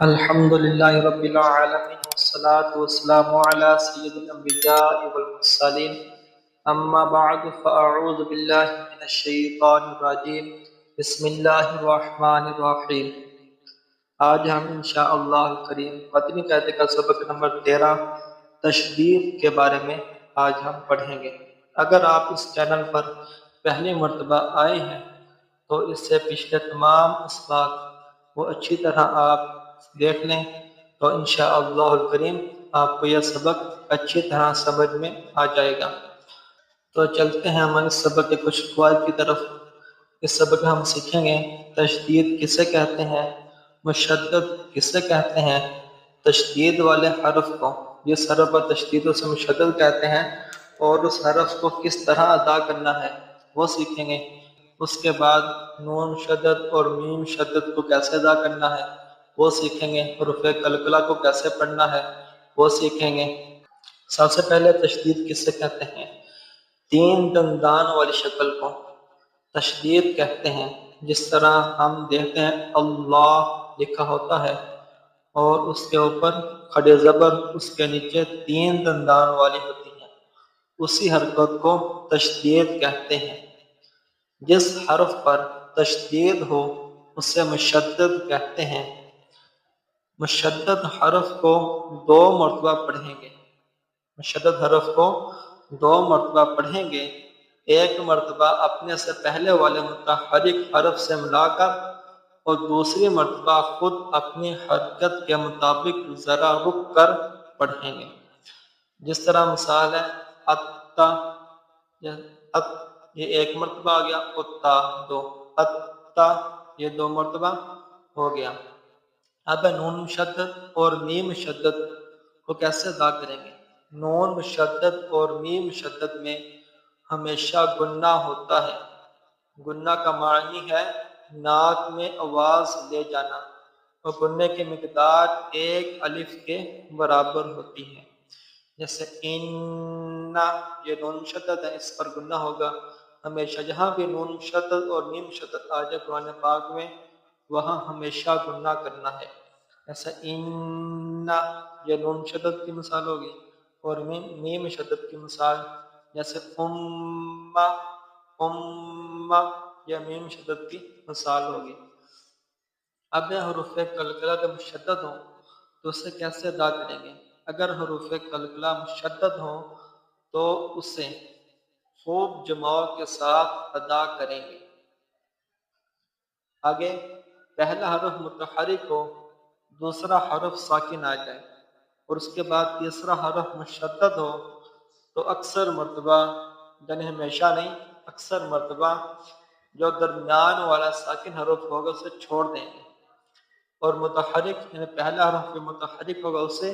الحمد للہ رب العالمین والصلاة والسلام علی سید الانبیاء والمرسلین اما بعد فاعوذ باللہ من الشیطان الرجیم بسم اللہ الرحمن الرحیم۔ آج ہم انشاءاللہ الکریم مدنی قاعدے کا سبق نمبر 13 تشدید کے بارے میں آج ہم پڑھیں گے۔ اگر آپ اس چینل پر پہلی مرتبہ آئے ہیں تو اس سے پچھلے تمام اسباق وہ اچھی طرح آپ دیکھ لیں تو انشاءاللہ الکریم آپ کو یہ سبق اچھی طرح سمجھ میں آ جائے گا۔ تو چلتے ہیں ہمارے سبق کے کچھ فوائد کی طرف۔ اس سبق میں ہم سیکھیں گے تشدید کسے کہتے ہیں، مشدد کسے کہتے ہیں، تشدید والے حرف کو جس حرف پر تشدید اسے مشدد کہتے ہیں اور اس حرف کو کس طرح ادا کرنا ہے وہ سیکھیں گے۔ اس کے بعد نون شدد اور میم شدد کو کیسے ادا کرنا ہے وہ سیکھیں گے۔ حروف قلقلہ کو کیسے پڑھنا ہے وہ سیکھیں گے۔ سب سے پہلے تشدید کسے کہتے ہیں؟ تین دندان والی شکل کو تشدید کہتے ہیں۔ جس طرح ہم دیکھتے ہیں اللہ لکھا ہوتا ہے اور اس کے اوپر کھڑے زبر اس کے نیچے تین دندان والی ہوتی ہیں، اسی حرکت کو تشدید کہتے ہیں۔ جس حرف پر تشدید ہو اسے مشدد کہتے ہیں۔ مشدد حرف کو دو مرتبہ پڑھیں گے۔ مشدد حرف کو دو مرتبہ پڑھیں گے، ایک مرتبہ اپنے سے پہلے والے متحرک حرف سے ملا کر اور دوسری مرتبہ خود اپنی حرکت کے مطابق ذرا رک کر پڑھیں گے۔ جس طرح مثال ہے اتا، یہ ایک مرتبہ آ گیا، اتا دو، اتا یہ دو مرتبہ ہو گیا۔ اب نون مشدد اور میم مشدد کو کیسے ادا کریں گے؟ نون مشدد اور میم مشدد میں ہمیشہ گنہ ہوتا ہے۔ گنہ کا معنی ہے ناک میں آواز لے جانا، اور گننے کی مقدار ایک الف کے برابر ہوتی ہے۔ جیسے انا، یہ نون مشدد ہے، اس پر گنہ ہوگا۔ ہمیشہ جہاں بھی نون مشدد اور میم مشدد آ جائے قرآن پاک میں وہاں ہمیشہ گنہ کرنا ہے۔ ایسا انا، یہ نون مشدد کی مثال ہوگی، اور میم مشدد کی مثال جیسے امہ، امہ یہ میم مشدد کی مثال ہوگی۔ اب حروف قلقلہ جب مشدد ہوں تو اسے کیسے ادا کریں گے؟ اگر حروف قلقلہ مشدد ہوں تو اسے خوب جماع کے ساتھ ادا کریں گے۔ آگے پہلا حرف متحرک ہو، دوسرا حرف ساکن آ جائے اور اس کے بعد تیسرا حرف مشدد ہو تو اکثر مرتبہ، یعنی ہمیشہ نہیں، اکثر مرتبہ جو درمیان والا ساکن حرف ہوگا اسے چھوڑ دیں گے، اور متحرک یعنی پہلا حرف جو متحرک ہوگا اسے،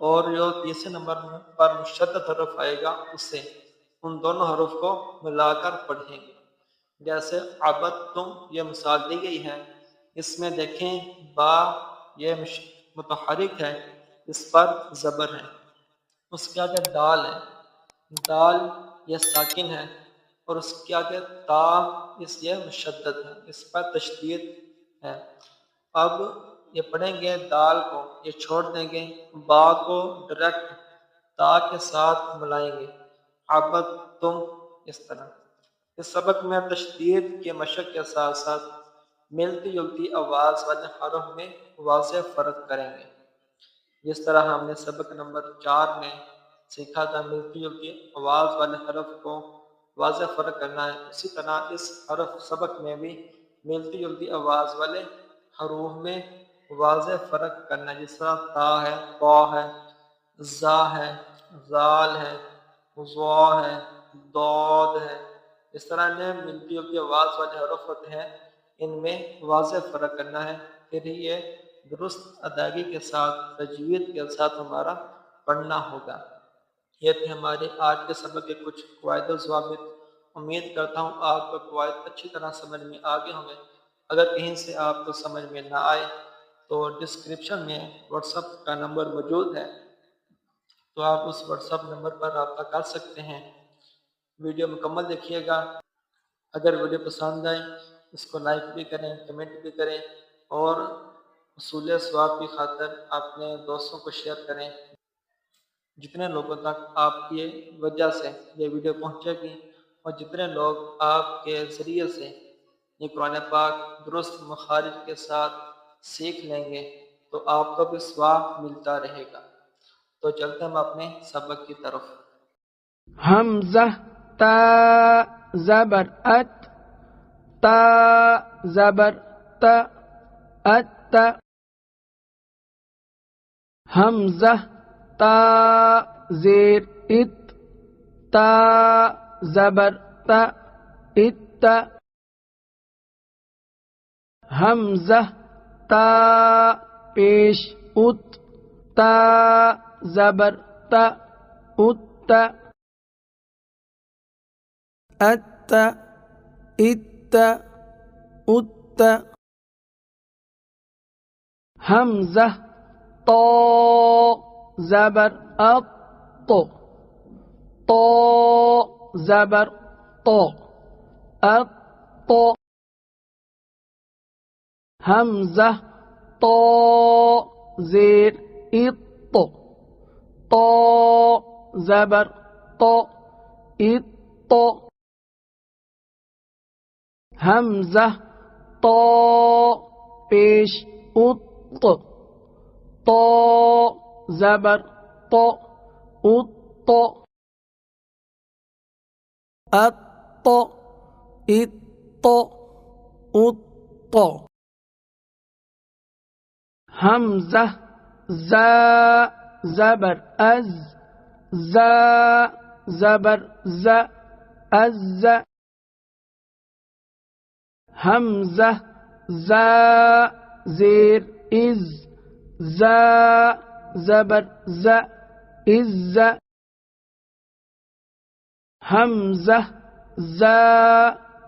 اور جو تیسرے نمبر پر مشدد حرف آئے گا اسے، ان دونوں حروف کو ملا کر پڑھیں گے۔ جیسے عبدتم یہ مثال دی گئی ہے، اس میں دیکھیں با یہ متحرک ہے، اس پر زبر ہے، اس کے آگے دال ہے، دال یہ ساکن ہے، اور اس کے آگے تا اس یہ مشدد ہے، اس پر تشدید ہے۔ اب یہ پڑھیں گے دال کو، یہ چھوڑ دیں گے، با کو ڈائریکٹ تا کے ساتھ ملائیں گے، عبدتم اس طرح۔ اس سبق میں تشدید کے مشق کے ساتھ ساتھ ملتی جلتی آواز والے حرف میں واضح فرق کریں گے۔ جس طرح ہم نے سبق نمبر 4 میں سیکھا تھا ملتی جلتی آواز والے حرف کو واضح فرق کرنا ہے، اسی طرح اس حرف سبق میں بھی ملتی جلتی آواز والے حروف میں واضح فرق کرنا ہے۔ جس طرح تا ہے، طا ہے، زا ہے، زال ہے، ضا ہے، ضاد ہے، اس طرح انہیں ملتی جلتی آواز والے حروف ہوتے ہیں، ان میں واضح فرق کرنا ہے، پھر ہی یہ درست ادائیگی کے ساتھ تجوید کے ساتھ ہمارا پڑھنا ہوگا۔ یہ تھے ہمارے آج کے سبق کے کچھ قواعد و ضوابط۔ امید کرتا ہوں آپ کو قواعد اچھی طرح سمجھ میں آ گئے ہوں گے۔ اگر کہیں سے آپ کو سمجھ میں نہ آئے تو ڈسکرپشن میں واٹس ایپ کا نمبر موجود ہے، تو آپ اس واٹس ایپ نمبر پر رابطہ کر سکتے ہیں۔ ویڈیو مکمل دیکھیے گا۔ اگر ویڈیو پسند آئے اس کو لائک بھی کریں، کمنٹ بھی کریں، اور حصول ثواب کی خاطر اپنے دوستوں کو شیئر کریں۔ جتنے لوگوں تک آپ کی وجہ سے یہ ویڈیو پہنچے گی اور جتنے لوگ آپ کے ذریعے سے یہ قرآن پاک درست مخارج کے ساتھ سیکھ لیں گے تو آپ کو بھی ثواب ملتا رہے گا۔ تو چلتے ہم اپنے سبق کی طرف۔ حمزہ تا زبر ات، تا زبر تا، ات، حمزہ تا زیر ات، تا زبر تا، ات، حمزہ تا پیش ات، تا زبر تا، ات، ات، ات، ات، حمزہ تو زبر اط، تو زبر تو، اط، حمزہ تو زیر اط، تو زبر تو، اط، حمزہ تو پیش ات، تو زبر تو، ات، ات، ات، ات، حمزہ زا زبر از، زا زبر ز، از، حمزہ زا زیر از، زا زبر ز، از، حمزہ زا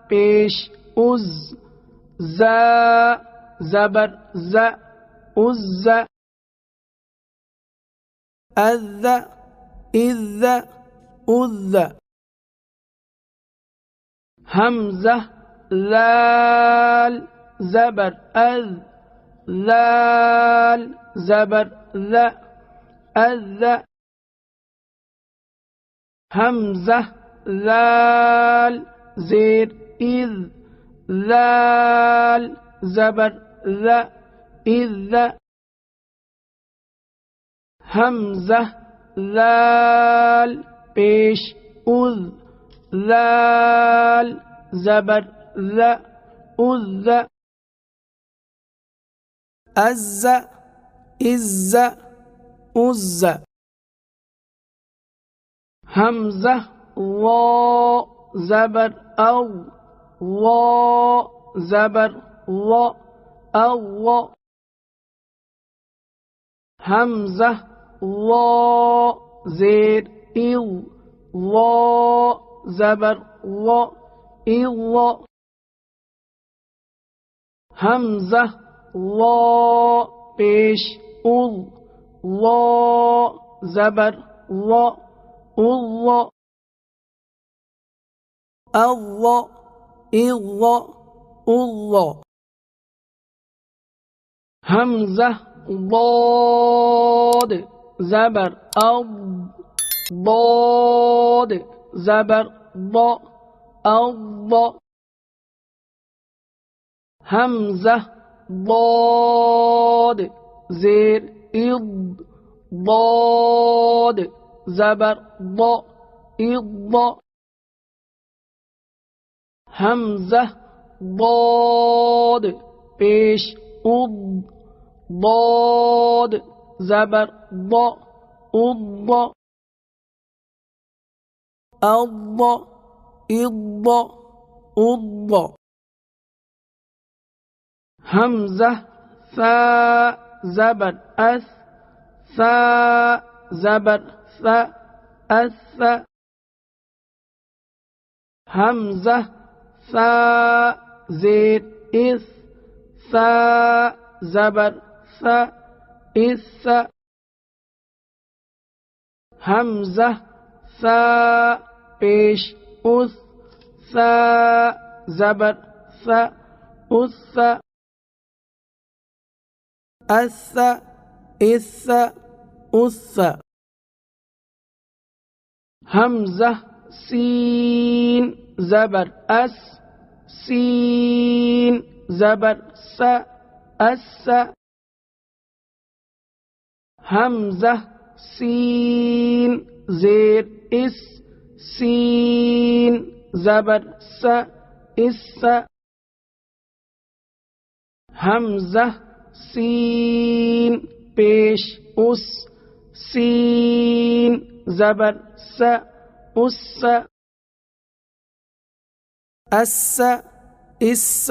پیش از، زا زبر ز، از، اذ، اذ، اذ، حمزہ لال زبر اذ، لال زبر ذ، اذ، حمزہ لال زیر اذ، لال زبر ذ، اذ، حمزہ لال پیش اذ، لال زبر ذ، اذ، از، از، از، حمزہ وا زبر او، وا زبر وا، او، حمزہ وا زیر او، وا زبر وا، او، حمزہ وا پیش اذ، وا زبر وا، اذ، اذ، اذ، اذ، حمزہ ضاد زبر اض، ضاد زبر ض، اض، حمزہ ضاد زیر اض، ضاد زبر ض، اض، حمزہ ضاد پیش اض، ضاد زبر ض، اض، اض، اض، اض، حمزہ ثا زبر اث، ثا زبر ث، اث، حمزہ ثا زیر اث، ثا زبر ث، اث، حمزہ ثا پیش اث، ثا زبر ث، اث، أث إث أث همزة سين زبر أس سين زبر س أس همزة سين زير إس سين زبر س إس همزة سين پیش اس سین زبر س اس اس اس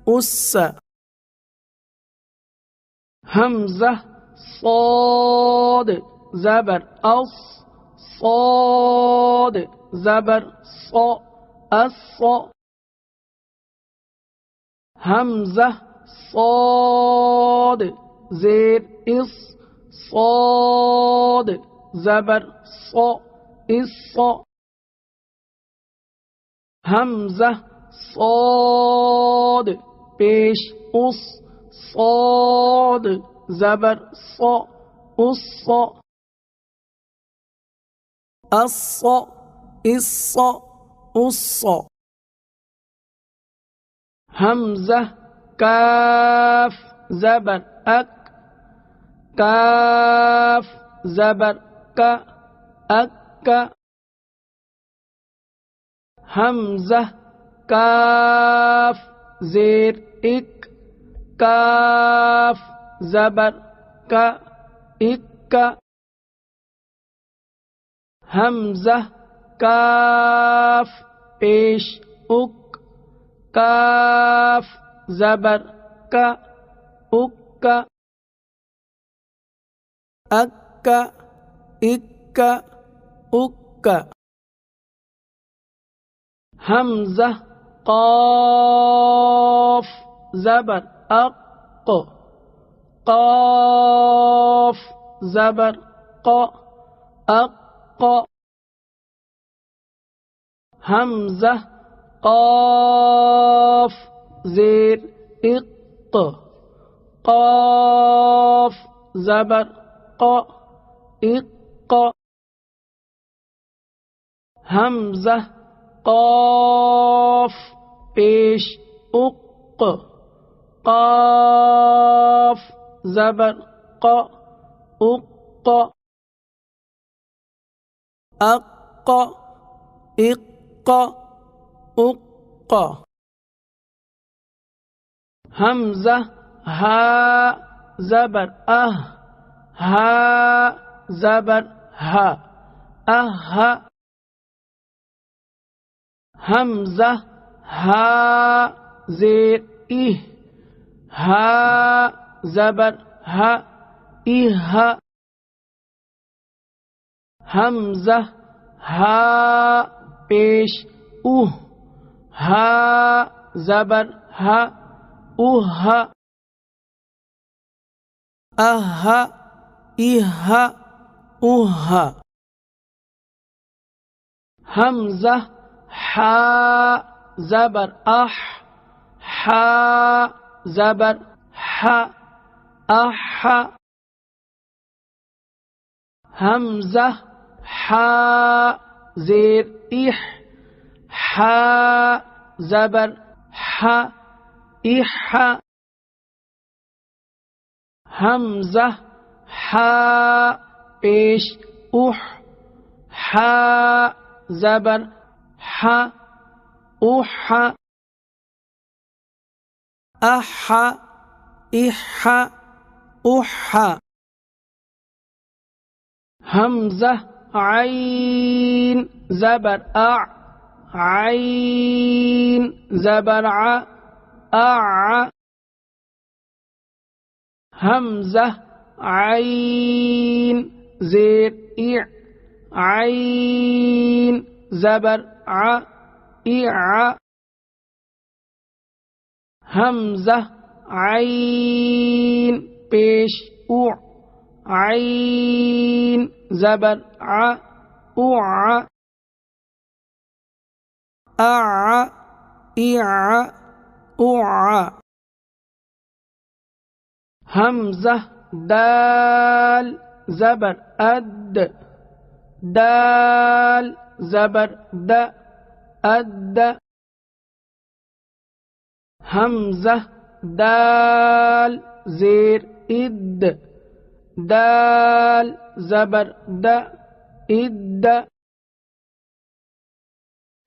اس حمزہ صاد زبر اص صاد زبر ص الص حمزہ صاد زیر اس صاد زبر ص اس حمزہ صاد پیش اس صاد زبر ص اس الص اس اس حمزہ کاف زبر اک کاف زبر کا اک حمزہ کاف زیر اک کاف زبر کا اک حمزہ کاف پیش اک کاف زبر کا اک اک اک اک حمزہ قاف زبر اق قاف زبر ق اق حمزہ قاف زیر اق قاف زبر ق اق حمزہ قاف پیش اق قاف زبر ق اق اق اق اق حمزہ ہا زبر ہا زبر ہا حمزہ ہا زیر ہا زبر ہا حمزہ ہا پیش ہا زبر ہا حمزہ حا زبر حا زبر حمزہ حا زیر حا زبر حمزہ حا پیش حا زبر حمزہ عین زبر عین زبر حمزہ عین زیر عین زبر حمزہ عین پیش عین زبر حمزہ دال زبر اد دال زبر د اد حمزہ دال زیر اد دال زبر د اد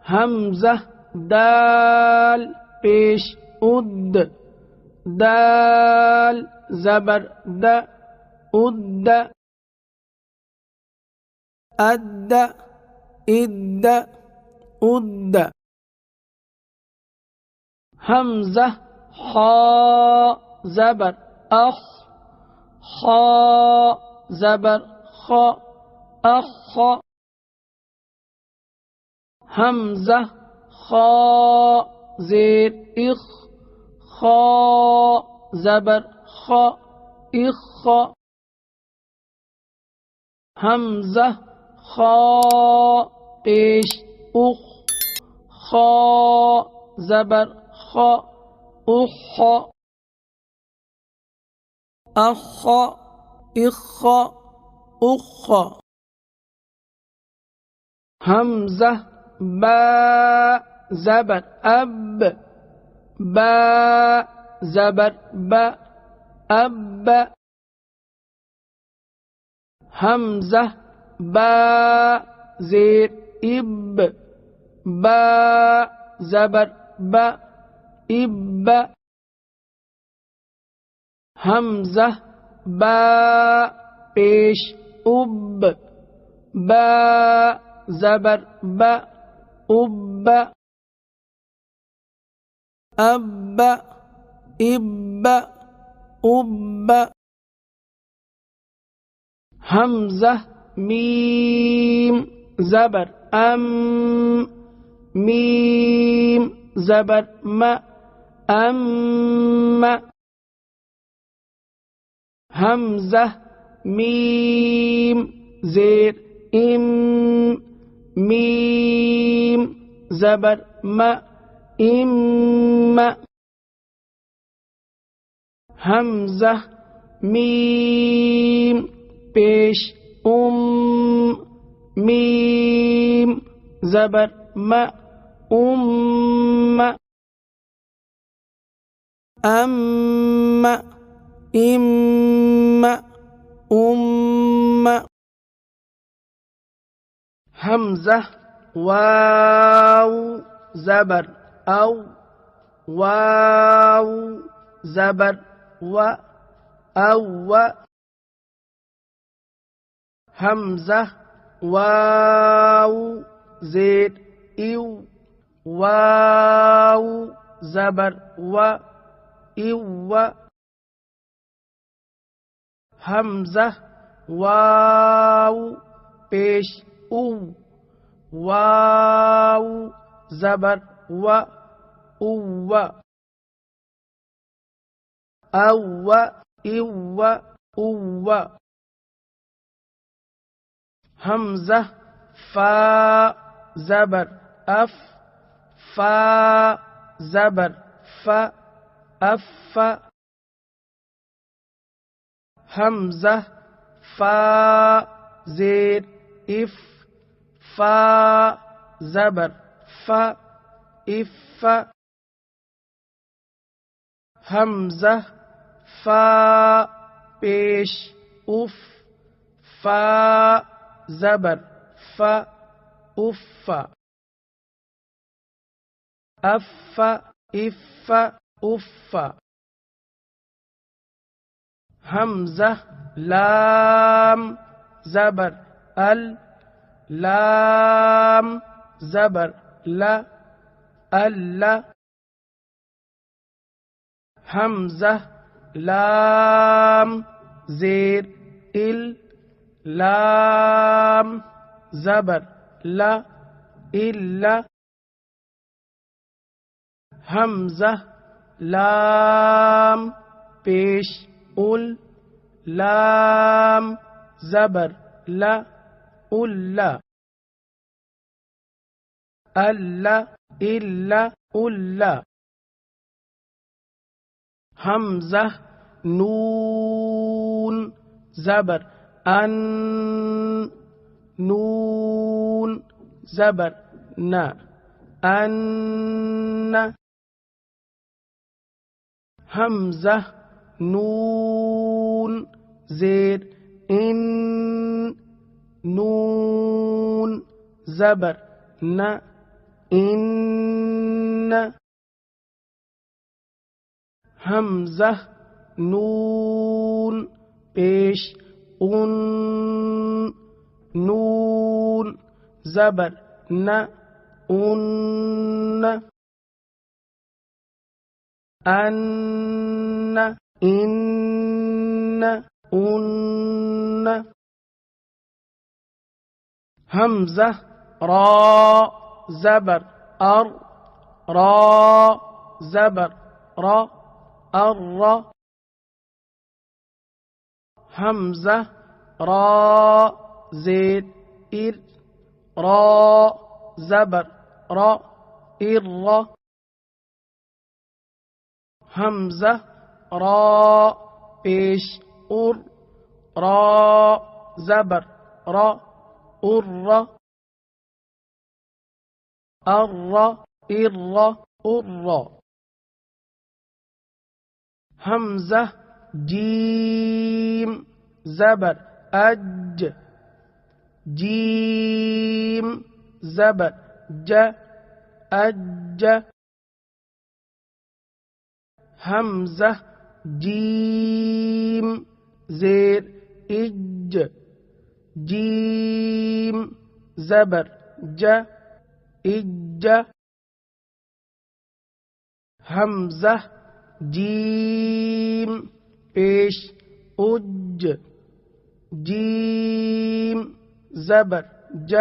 حمزہ دال پیش اد دال زبر د اد اد اد اد حمزہ خا زبر اخ خا زبر خا اخ حمزہ خا زیر اخ خا زبر خا اخ حمزہ خا پیش اخ خا زبر خا اخ اخ اخ اخ حمزہ با زبر اب با زبر ب اب حمزہ با زیر اب با زبر ب اب حمزہ با پیش اب با زبر ب اب اب اب اب حمزہ میم زبر ام میم زبر م ام حمزہ میم زیر ام میم زبر م ام حمزہ میم پیش میم زبر م ام ام ام ام حمزہ واو زبر او واو زبر و او حمزہ واو زیر ایو واو زبر و ایو حمزہ واو پیش او واو زبر و او او ایو او حمزہ فا زبر اف فا زبر ف اف حمزہ فا زیر اف فا زبر ف اف حمزہ فا پیش اف فا زبر ف اف اف اف اف حمزہ لام زبر ال لام زبر لا ال حمزہ لام زیر ال لام زبر لا ال حمزہ لام پیش ال لام زبر لا الا الا الا الا حمزہ نون زبر ان نون زبر نا ان حمزہ نون زیر ان نون زبر نا ان حمزہ نون پیش ان نون زبر نا ان ان ان حمزہ را زبر ار را زبر را ار حمزہ را زید ار را زبر را ار حمزہ را پیش ار را زبر را ار ار ار حمزہ جیم زبر اج جیم زبر ج اج حمزہ جیم زیر اج جیم زبر ج اج حمزہ جیم پیش اج جیم زبر ج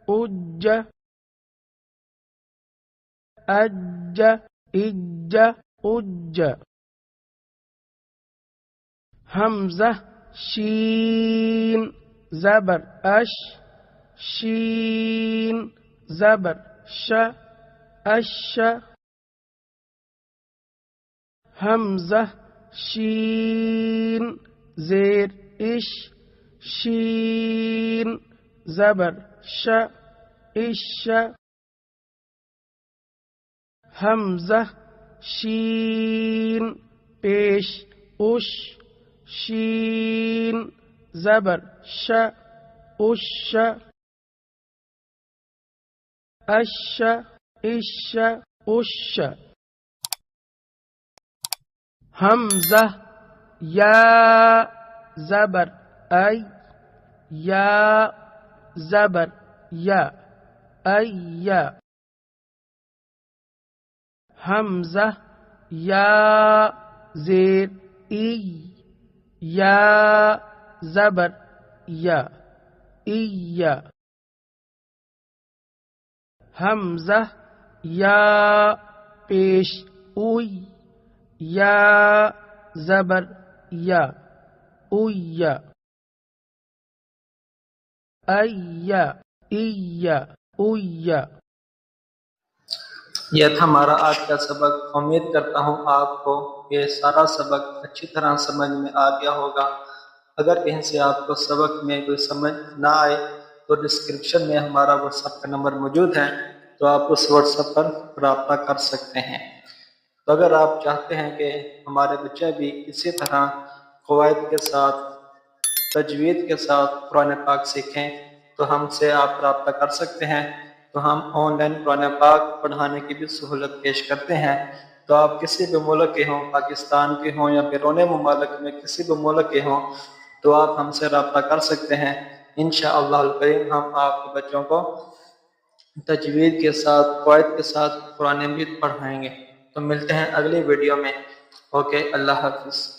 اج اج اج اج حمزہ شین زبر اش شین زبر ش اش حمزہ شین زیر اش شین زبر ش اش حمزہ شین پیش اش شین زبر ش اش اش اش اش حمزہ یا زبر ای یا زبر یا ای حمزہ یا زیر ای یا زبر یا ای حمزہ یا پیش اوئی یا زبر یا اوئی ای ای اوئی یہ تھا ہمارا آج کا سبق۔ امید کرتا ہوں آپ کو یہ سارا سبق اچھی طرح سمجھ میں آ گیا ہوگا۔ اگر کہیں سے آپ کو سبق میں کوئی سمجھ نہ آئے تو ڈسکرپشن میں ہمارا واٹس ایپ کا نمبر موجود ہے، تو آپ اس واٹس ایپ پر رابطہ کر سکتے ہیں۔ تو اگر آپ چاہتے ہیں کہ ہمارے بچے بھی اسی طرح قواعد کے ساتھ، تجوید کے ساتھ قرآن پاک سیکھیں تو ہم سے آپ رابطہ کر سکتے ہیں۔ تو ہم آن لائن قرآن پاک پڑھانے کی بھی سہولت پیش کرتے ہیں۔ تو آپ کسی بھی ملک کے ہوں، پاکستان کے ہوں یا بیرون ممالک میں کسی بھی ملک کے ہوں، تو آپ ہم سے رابطہ کر سکتے ہیں۔ انشاءاللہ الکریم ہم آپ کے بچوں کو تجوید کے ساتھ، قواعد کے ساتھ قرآن مجید پڑھائیں گے۔ تو ملتے ہیں اگلی ویڈیو میں۔ اوکے، اللہ حافظ۔